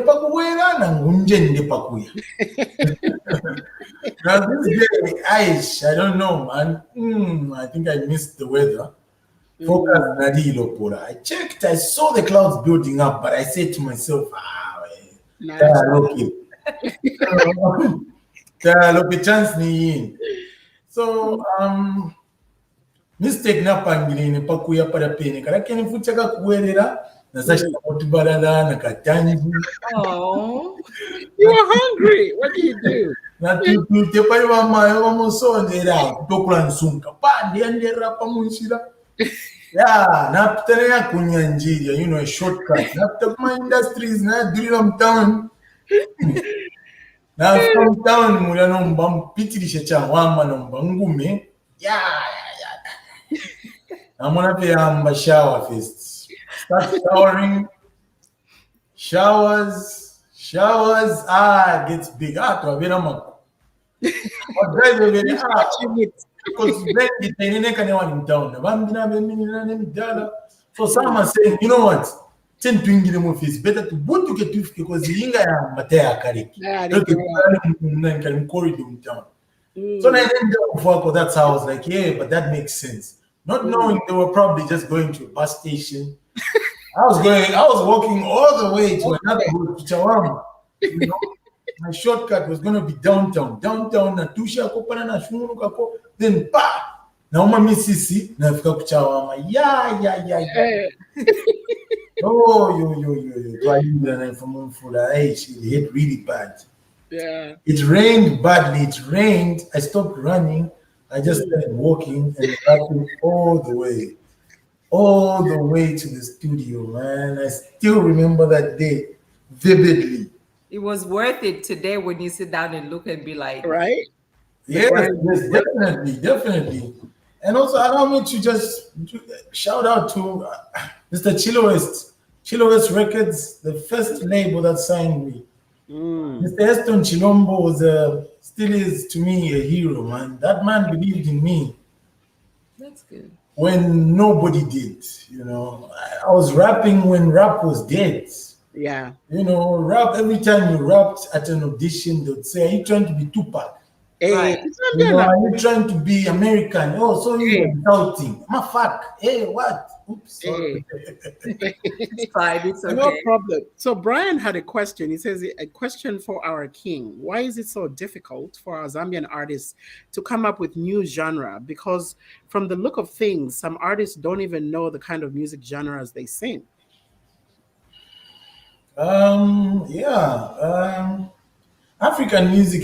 day, I don't know, man. I think I missed the weather. I checked, I saw the clouds building up, but I said to myself, okay. Chance ni. So mistake na pangilini pakuya para peni kala keni fuchaka kuwerera nasashi kutubalala nakatanji. Oh, you were hungry. What do you do? Na tutu pali mama wamusondera kutokula nsunka pa ndiendera pamunshira. Yeah, na putana kunyanjira, you know, a shortcut. Na putama industries na drill town. Na from town mula nomba mpitirisha cha wamba nomba ngume. Yeah. I'm gonna pay shower first. Start showering. Showers. Gets big. To a very much. Because then the in town. So some are saying, you know what? 10 to English office better to boot to get because the Inga Matea Kari. Can corridor in town. So I ended up for that's how I was like, yeah, but that makes sense. Not knowing they were probably just going to a bus station. I was walking all the way to another road to Chawama. You know, my shortcut was gonna be downtown. Natusha Kopana Shunukako, then nauma misisi nafika kuchawama ya oh yo twayinda na mfumfula hey she hit really bad. Yeah. It rained badly. It rained. I stopped running. I just started walking and walking all the way to the studio, man. I still remember that day vividly. It was worth it today when you sit down and look and be like, right? Yes, definitely. And also allow me to just shout out to Mr. Chilowest Records, the first label that signed me. Mr. Eston Chilombo was still is to me a hero, man. That man believed in me. That's good. When nobody did, you know. I was rapping when rap was dead. Yeah. You know, rap, every time you rapped at an audition, they'd say, are you trying to be Tupac? Hey, Right. You know, are you trying to be American? Oh, so you're insulting. I'm a fuck. Hey, what? Oops. Sorry. It's fine. It's okay. No problem. So Brian had a question. He says, a question for our king. Why is it so difficult for our Zambian artists to come up with new genre? Because from the look of things, some artists don't even know the kind of music genres they sing. African music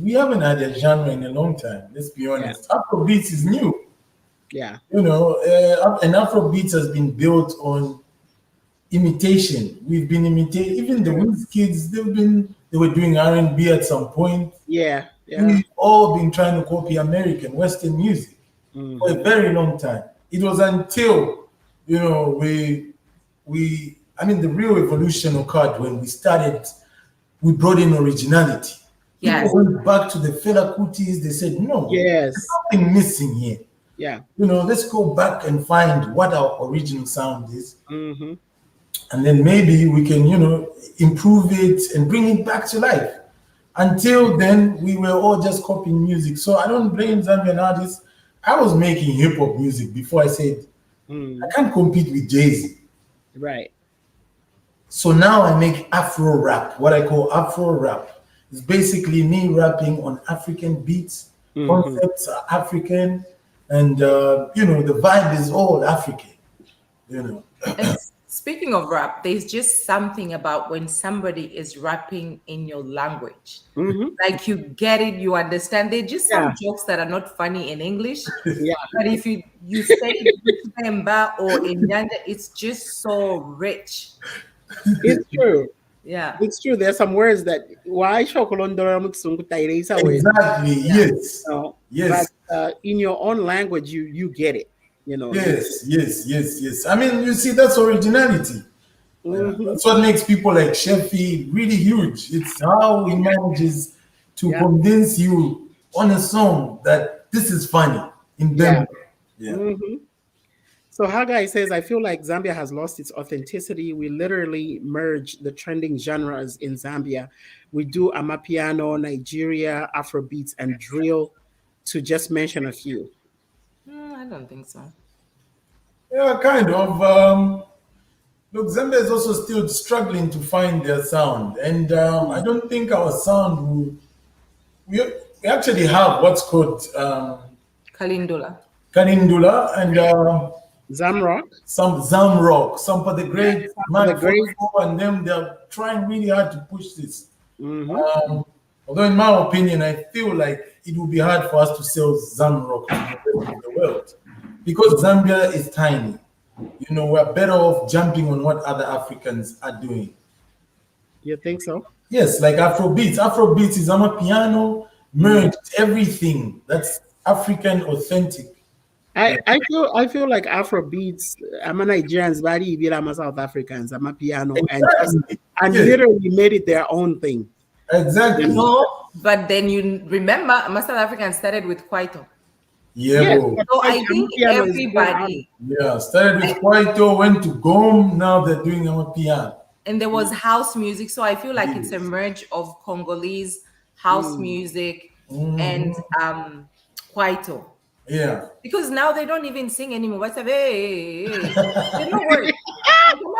we haven't had a genre in a long time. Let's be honest. Yeah. Afrobeats is new. Yeah. You know, and Afrobeats has been built on imitation. We've been imitating, even the Wiz kids, they were doing R&B at some point. Yeah. We've all been trying to copy American Western music for a very long time. It was until, you know, the real evolution occurred when we brought in originality. Yes. People went back to the Fela Kutis. They said, no, yes, there's something missing here. Yeah. You know, let's go back and find what our original sound is. And then maybe we can, you know, improve it and bring it back to life. Until then, we were all just copying music. So I don't blame Zambian artists. I was making hip-hop music before I said, I can't compete with Jay-Z. Right. So now I make Afro rap, what I call Afro rap. It's basically me rapping on African beats, concepts are African, and you know, the vibe is all African, you know. And speaking of rap, there's just something about when somebody is rapping in your language. Like you get it, you understand. They're just some jokes that are not funny in English. Yeah. But if you say it in Pemba or in Nyanja, it's just so rich. It's true. Yeah. It's true. There's some words that why exactly. Yes. Yes. But in your own language, you get it. You know. Yes. I mean, you see, that's originality. That's what makes people like Sheffy really huge. It's how he manages to convince you on a song that this is funny in them. Yeah. So Haggai says, I feel like Zambia has lost its authenticity. We literally merge the trending genres in Zambia. We do Amapiano, Nigeria, Afrobeats, and drill, to just mention a few. I don't think so. Yeah, kind of. Look, Zambia is also still struggling to find their sound. And I don't think our sound will... We actually have what's called... Kalindula and... Zamrock. Some Zamrock. Some of the great... and them, they're trying really hard to push this. Although in my opinion, I feel like it will be hard for us to sell Zamrock to the rest of the world. Because Zambia is tiny. You know, we're better off jumping on what other Africans are doing. You think so? Yes, like Afrobeats. Afrobeats is Amapiano, merged everything that's African authentic. I feel like Afrobeats, I'm a Nigerians, but I'm a South Africans, I'm a piano, and literally made it their own thing. Exactly. No, but then you remember, South Africans started with Kwaito. Yeah. So I think everybody. Yeah, started with Kwaito, went to Gom, now they're doing Amapiano. And there was house music, so I feel like it's a merge of Congolese house music and Kwaito. Yeah. Because now they don't even sing anymore. What's up? Hey. They don't work.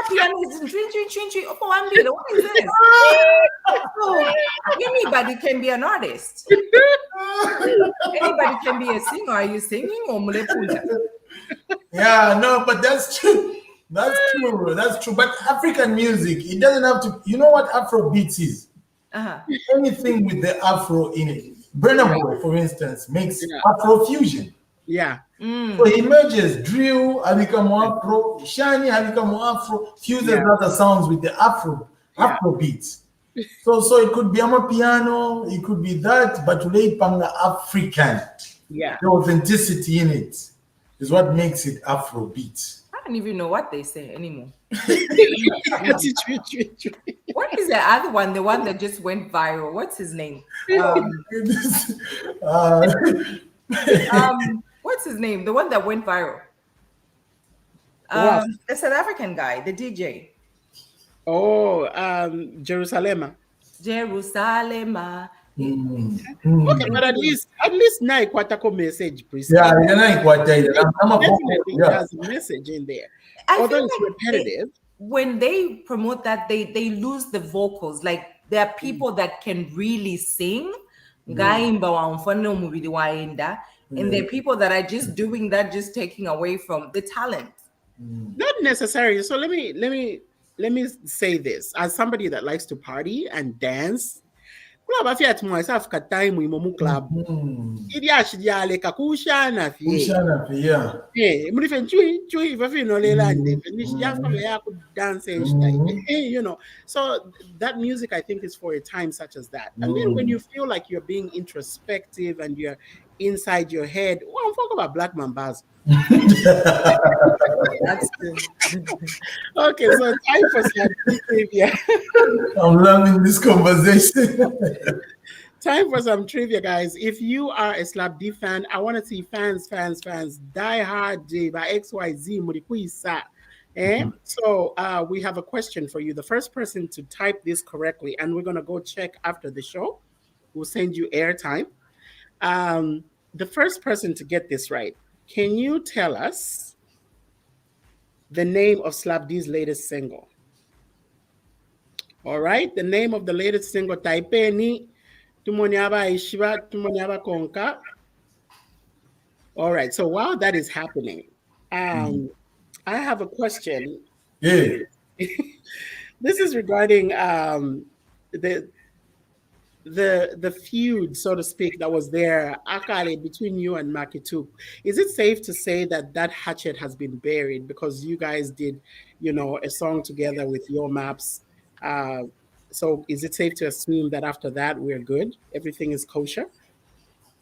Piano is what is this? So anybody can be an artist. Anybody can be a singer. Are you singing or mulepunda? Yeah, no, but that's true. That's true. That's true. But African music, it doesn't have to. You know what Afro beats is? Anything with the Afro in it. Burna Boy, for instance, makes Afro fusion. Yeah. So he merges drill, I become Afro, Shani, I become Afro, fuses other sounds with the Afro beats. So it could be Amapiano, it could be that, but today Panga African. Yeah. The authenticity in it is what makes it Afro beats. I don't even know what they say anymore. What is the other one? The one that just went viral. What's his name? What's his name? The one that went viral. The South African guy, the DJ. Oh, Jerusalem. Jerusalem. Okay, but at least now Kwatako message. Yeah, definitely has a message in there. Although it's repetitive. When they promote that, they lose the vocals. Like there are people that can really sing. And there are people that are just doing that, just taking away from the talent. Not necessarily. So let me say this as somebody that likes to party and dance. Club afia myself ka time we momu club. Idi ashijale kakushana fie. Mulifen chui if you know lelande finish ya could dance and you know. So that music I think is for a time such as that. And then when you feel like you're being introspective and you're inside your head, well, I'm talking about Black Mambas. That's good. Okay, so time for some trivia. I'm loving this conversation. Time for some trivia, guys. If you are a SlapDee fan, I want to see fans, die hard by XYZ Murikuisa. So we have a question for you. The first person to type this correctly, and we're gonna go check after the show. We'll send you airtime. The first person to get this right, can you tell us the name of SlapDee's latest single? All right, the name of the latest single, Taipeni, Tumonyaba Ishiba, Tumonyaba Konka. All right, so while that is happening, I have a question. Yeah. This is regarding the feud, so to speak, that was there, Akale, between you and Makitu. Is it safe to say that hatchet has been buried because you guys did, a song together with your maps? So is it safe to assume that after that we're good? Everything is kosher?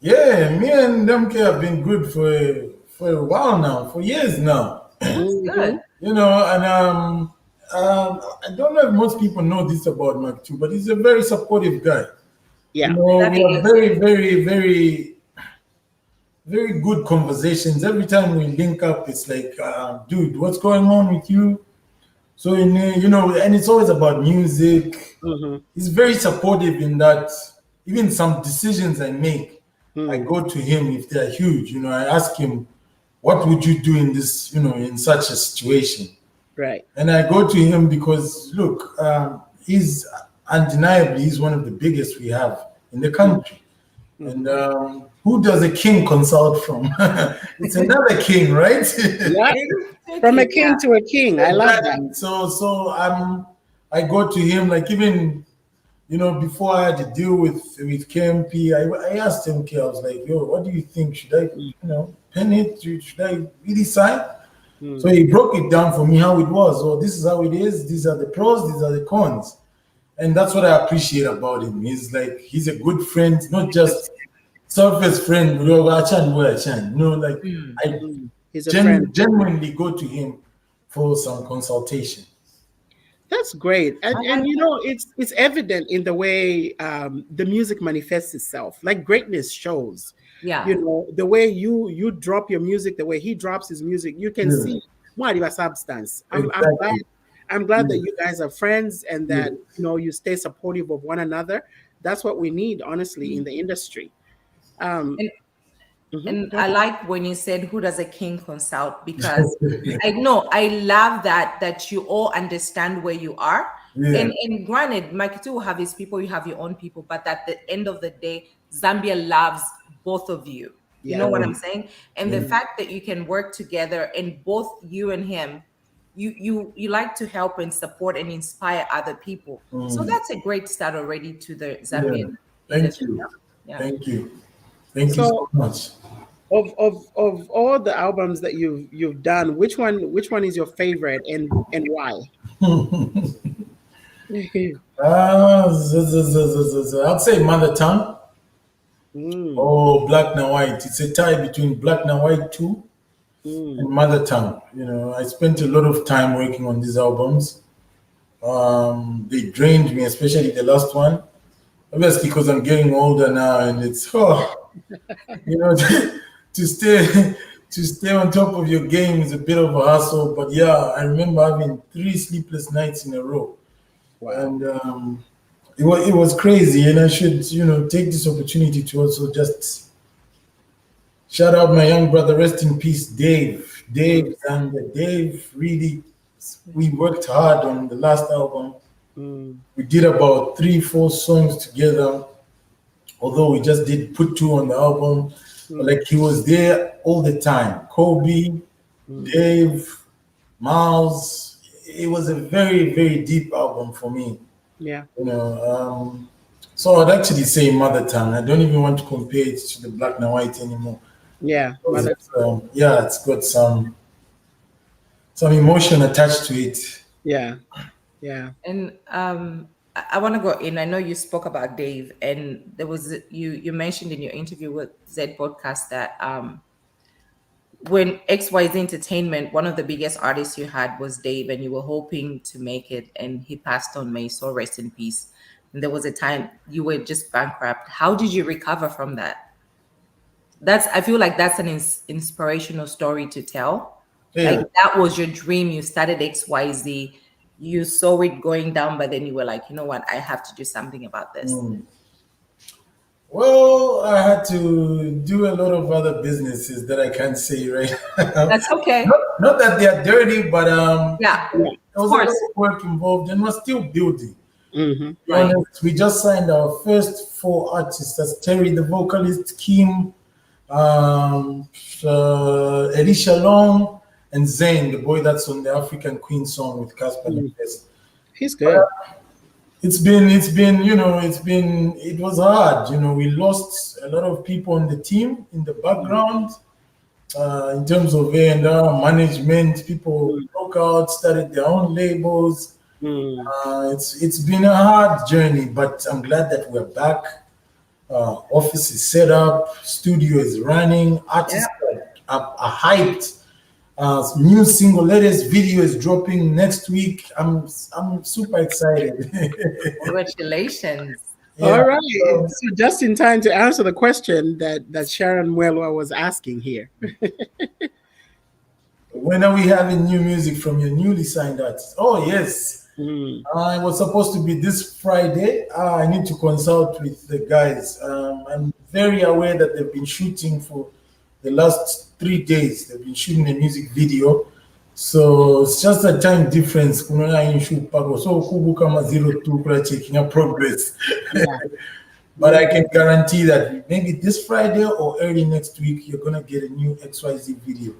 Yeah, me and Demke have been good for a while now, for years now. Good. And I don't know if most people know this about Makitu, but he's a very supportive guy. Yeah. We have very, very, very, very good conversations. Every time we link up, it's like, dude, what's going on with you? So, and it's always about music. He's very supportive in that. Even some decisions I make, I go to him if they're huge. I ask him, what would you do in this, in such a situation? Right. And I go to him because, look, he's one of the biggest we have in the country. And who does a king consult from? It's another king, right? Yeah. From a king to a king. I love that. So I go to him, like even, before I had to deal with KMP, I asked him, I was like, yo, what do you think? Should I, pen it? Should I really sign? So he broke it down for me how it was. Oh, this is how it is. These are the pros. These are the cons. And that's what I appreciate about him. He's he's a good friend, not just surface friend. I genuinely go to him for some consultation. That's great. And it's evident in the way the music manifests itself. Like greatness shows. Yeah. The way you drop your music, the way he drops his music, you can see what your substance. I'm glad that you guys are friends and that you stay supportive of one another. That's what we need, honestly, in the industry. And I like when you said, who does a king consult? Because I love that you all understand where you are And granted, Mike too will have his people, you have your own people, but at the end of the day, Zambia loves both of you. You know what I'm saying? And the fact that you can work together, and both you and him, you like to help and support and inspire other people. So that's a great start already to the Zambian. Thank you. Yeah. Thank you so much. Of all the albums that you've done, which one is your favorite, and why? I'd say Mother Tongue. Oh, Black and White. It's a tie between Black and White 2 and Mother Tongue. You know, I spent a lot of time working on these albums. They drained me, especially the last one. Obviously, because I'm getting older now, and it's you know, to stay on top of your game is a bit of a hassle. But yeah, I remember having 3 sleepless nights in a row. Wow. And it was crazy, and I should, take this opportunity to also just shout out my young brother, rest in peace, Dave. And Dave, really, we worked hard on the last album. We did about 3-4 songs together, although we just did put 2 on the album. But like, he was there all the time. Kobe, Dave, Miles. It was a very, very deep album for me. Yeah. So I'd actually say Mother Tongue. I don't even want to compare it to the Black and White anymore. Yeah. It's got some emotion attached to it. Yeah. Yeah. And I want to go in. I know you spoke about Dave, and there was you mentioned in your interview with Z Podcast that when XYZ Entertainment, one of the biggest artists you had was Dave, and you were hoping to make it, and he passed on. May so rest in peace. And there was a time you were just bankrupt. How did you recover from that? I feel like that's an inspirational story to tell. Yeah. Like, that was your dream. You started XYZ. You saw it going down, but then you were like, you know what? I have to do something about this. Well, I had to do a lot of other businesses that I can't say right now. That's okay. Not that they are dirty, but yeah, there was a lot of work involved, and we're still building. Right. We just signed our first 4 artists. That's Terry, the vocalist, Kim, Elisha Long, and Zayn, the boy that's on the African Queen song with Casper. He's good. It was hard. We lost a lot of people on the team in the background, in terms of A&R management. People broke out, started their own labels. It's been a hard journey, but I'm glad that we're back. Office is set up, studio is running, artists are hyped. New single, latest video is dropping next week. I'm super excited. Congratulations. Yeah. All right. So just in time to answer the question that Sharon Mwelwa was asking here. When are we having new music from your newly signed artists? Oh, yes. It was supposed to be this Friday. I need to consult with the guys. I'm very aware that they've been shooting for the last 3 days. They've been shooting a music video. So it's just a time difference. So checking our progress. But I can guarantee that maybe this Friday or early next week, you're going to get a new XYZ video.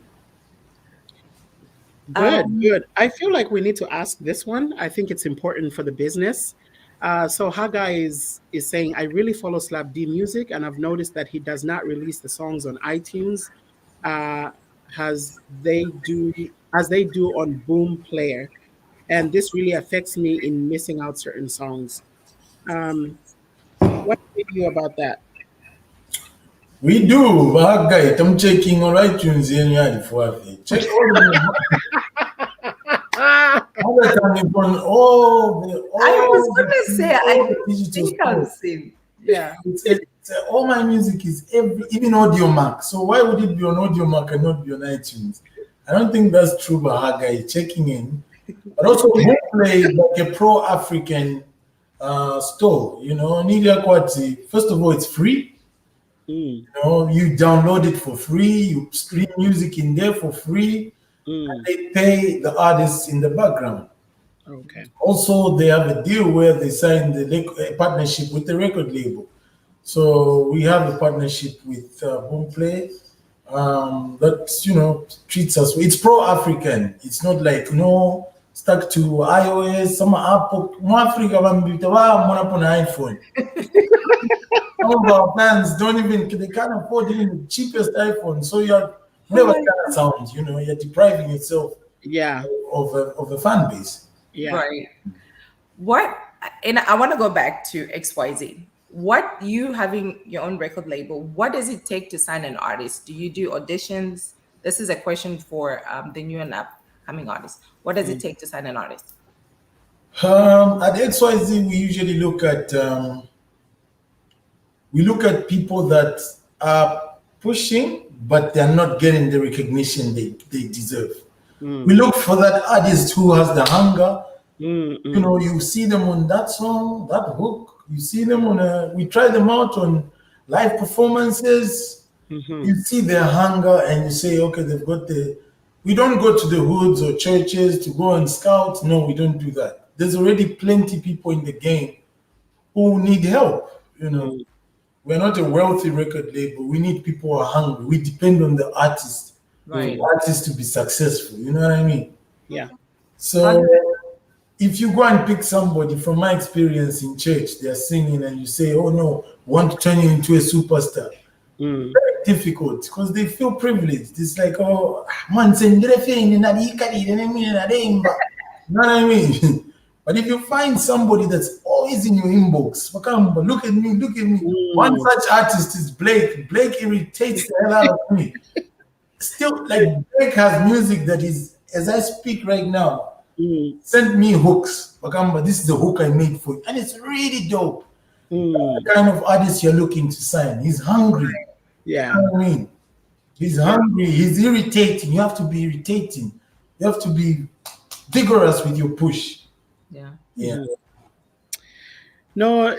Good. I feel like we need to ask this one. I think it's important for the business. So Haga is saying, I really follow SlapDee music, and I've noticed that he does not release the songs on iTunes as they do on Boom Player, and this really affects me in missing out certain songs. What do you about that? We do, Haga. I'm checking on iTunes. Check all the I was going to say, I think I've seen. Yeah. All my music is even Audio Mac. So why would it be on Audio Mac and not be on iTunes? I don't think that's true, but Haga checking in. But also, we play like a pro-African store. First of all, it's free. You download it for free. You stream music in there for free. And they pay the artists in the background. Okay. Also, they have a deal where they sign a partnership with the record label. So we have a partnership with Boomplay that treats us. It's pro-African. It's not like stuck to iOS. Some Apple, Africa, on iPhone. Some of our fans they can't afford even the cheapest iPhone. So you're never kind of sound. You're depriving yourself. Yeah. Of a fan base. Yeah. Right. And I want to go back to XYZ. What you having your own record label, what does it take to sign an artist? Do you do auditions? This is a question for the new and upcoming artists. What does it take to sign an artist? At XYZ, we usually look at people that are pushing, but they're not getting the recognition they deserve. We look for that artist who has the hunger. You see them on that song, that hook. You see them we try them out on live performances. You see their hunger and you say, okay, they've got we don't go to the hoods or churches to go and scout. No, we don't do that. There's already plenty people in the game who need help. We're not a wealthy record label. We need people who are hungry. We depend on the artist. Right. The artist to be successful. You know what I mean? Yeah. So if you go and pick somebody, from my experience in church, they're singing and you say, oh no, want to turn you into a superstar. Very difficult because they feel privileged. It's like, oh, man, you know what I mean? But if you find somebody that's always in your inbox, look at me. One such artist is Blake. Blake irritates the hell out of me. Still, like, Blake has music that is, as I speak right now, send me hooks. This is the hook I made for you. And it's really dope. The kind of artist you're looking to sign. He's hungry. Yeah. You know what I mean? He's hungry. He's irritating. You have to be irritating. You have to be vigorous with your push. Yeah. Yeah. No,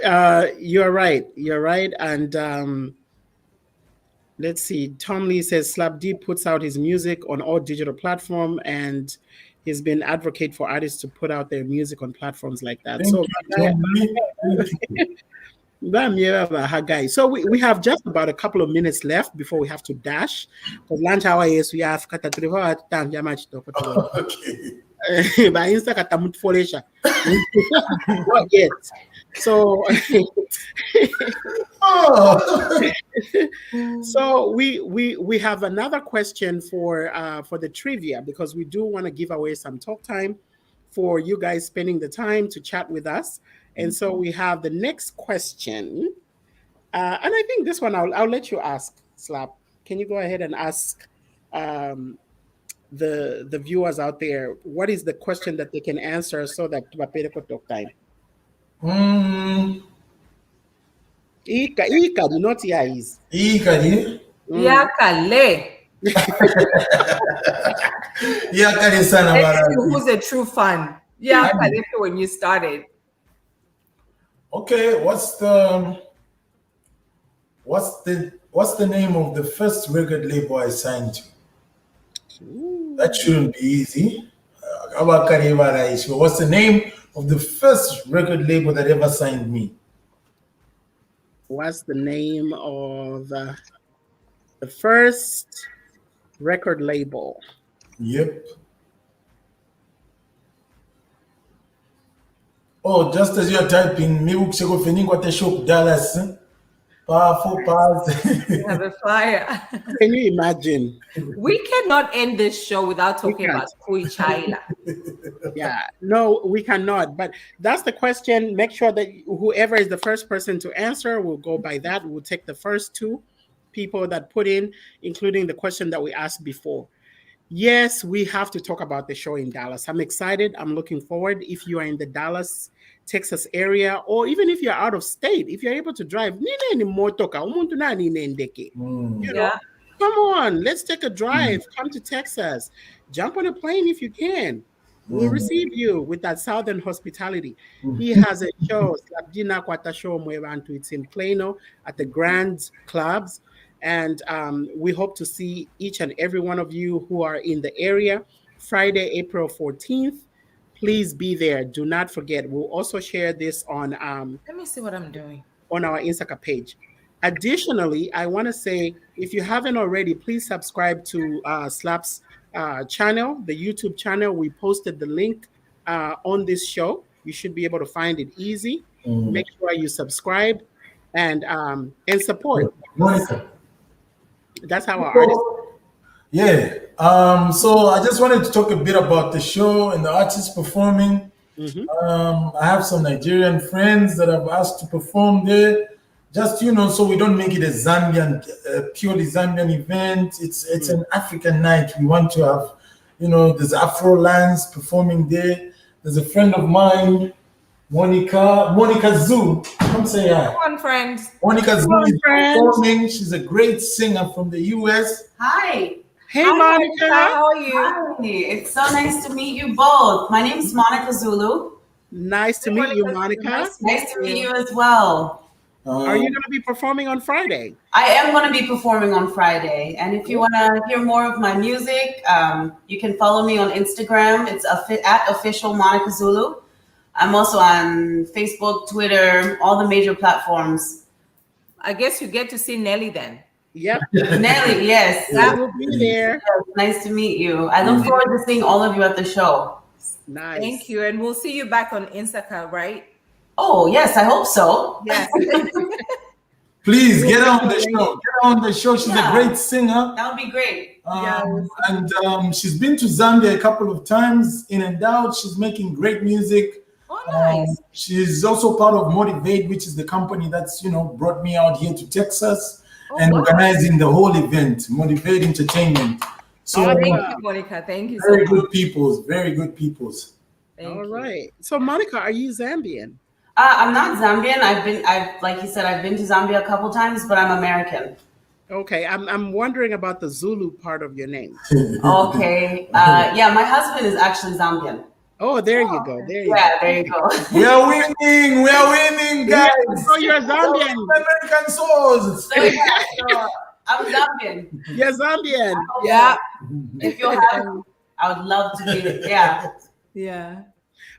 you're right. You're right. And let's see. Tom Lee says SlapDee puts out his music on all digital platforms, and he's been advocate for artists to put out their music on platforms like that. So we have just about a couple of minutes left before we have to dash. Because lunch hour is we have okay. By Insaka Talk Show. So we have another question for the trivia, because we do want to give away some talk time for you guys spending the time to chat with us. And so we have the next question, and I think this one I'll let you ask, Slap. Can you go ahead and ask the viewers out there what is the question that they can answer so that tupapere ko talk time? Ika, do not hear is. Yakale. Yakale sana Let's see who's a true fan. Yakale when you started. Okay, what's the name of the first record label I signed to? That shouldn't be easy. What's the name of the first record label that ever signed me? What's the name of the first record label? Yep. Oh, just as you're typing, me what the shop Dallas. Powerful pause. We have a flyer. Can you imagine? We cannot end this show without talking about Kui Chaila. Yeah, no, we cannot. But that's the question. Make sure that whoever is the first person to answer will go by that. We'll take the first two people that put in, including the question that we asked before. Yes, we have to talk about the show in Dallas. I'm excited. I'm looking forward. If you are in the Dallas, Texas area, or even if you're out of state, if you're able to drive, come on, let's take a drive. Come to Texas. Jump on a plane if you can. We'll receive you with that southern hospitality. He has a show, SlapDee Kwata Show, it's in Plano at the Grand Clubs. And we hope to see each and every one of you who are in the area Friday, April 14th. Please be there. Do not forget. We'll also share this on Let me see what I'm doing on our Insaka page. Additionally, I want to say, if you haven't already, please subscribe to Slap's channel, the YouTube channel. We posted the link on this show. You should be able to find it easy. Make sure you subscribe and support. Monica. That's how our artists. Yeah. So I just wanted to talk a bit about the show and the artists performing. I have some Nigerian friends that I've asked to perform there. Just, so we don't make it a Zambian, purely Zambian event. It's an African night. We want to have, there's Afro Lands performing there. There's a friend of mine, Monica Zoo. Come say hi. Come on, friends. Monica Zoo is performing. She's a great singer from the US. Hi. Hey, Monica. How are you? Hi. It's so nice to meet you both. My name is Monica Zulu. Nice to meet you, Monica. Nice to meet you as well. Are you going to be performing on Friday? I am going to be performing on Friday. And if you want to hear more of my music, you can follow me on Instagram. It's at official Monica Zulu. I'm also on Facebook, Twitter, all the major platforms. I guess you get to see Nelly then. Yep. Nelly, yes. That will be there. Yes, nice to meet you. I look forward to seeing all of you at the show. Nice. Thank you. And we'll see you back on Insaka, right? Oh, yes, I hope so. Yes. Please get on the show. Get on the show. She's a great singer. That would be great. And she's been to Zambia a couple of times, in and out. She's making great music. Oh, nice. She's also part of Motivate, which is the company that's brought me out here to Texas and organizing the whole event, Motivate Entertainment. So thank you, Monica. Thank you. Very good peoples. Very good peoples. All right. So, Monica, are you Zambian? I'm not Zambian. Like you said, I've been to Zambia a couple times, but I'm American. Okay, I'm wondering about the Zulu part of your name. Okay. Yeah, my husband is actually Zambian. Oh, there you go. There you go. There you go. We are winning. We are winning, guys. So you're Zambian. American souls. So I'm Zambian. You're Zambian. Yeah. If you're happy, I would love to be. Yeah. Yeah.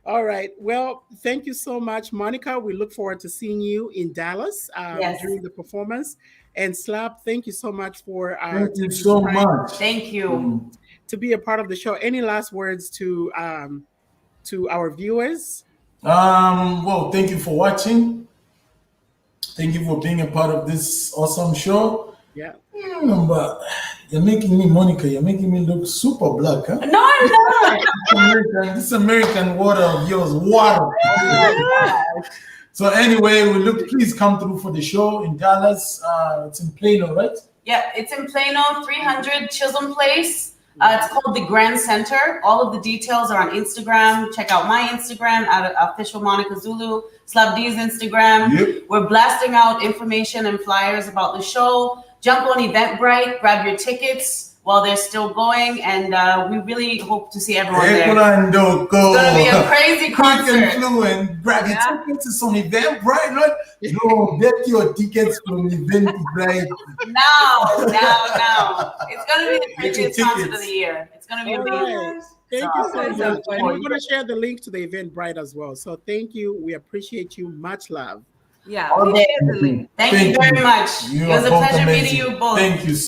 All right. Well, thank you so much, Monica. We look forward to seeing you in Dallas during the performance. And Slap, thank you so much for thank you so much. Thank you. To be a part of the show. Any last words to our viewers? Well, thank you for watching. Thank you for being a part of this awesome show. Yeah. But you're making me, Monica, you're making me look super black, huh? No, I'm not. This American water of yours, water. So anyway, please come through for the show in Dallas. It's in Plano, right? Yeah, it's in Plano, 300 Chisholm Place. It's called the Grand Center. All of the details are on Instagram. Check out my Instagram at official Monica Zulu, SlapDee's Instagram. Yep. We're blasting out information and flyers about the show. Jump on Eventbrite, grab your tickets while they're still going, and we really hope to see everyone there. It's gonna be a crazy concert. Fluent, grab your tickets. It's on Eventbrite. No, get your tickets from Eventbrite. Now. It's gonna be the craziest concert of the year. It's gonna be amazing. Thank you so much. And we're going to share the link to the Eventbrite as well. So thank you. We appreciate you. Much love. Yeah. Thank you very much. It was a pleasure meeting you both. Thank you.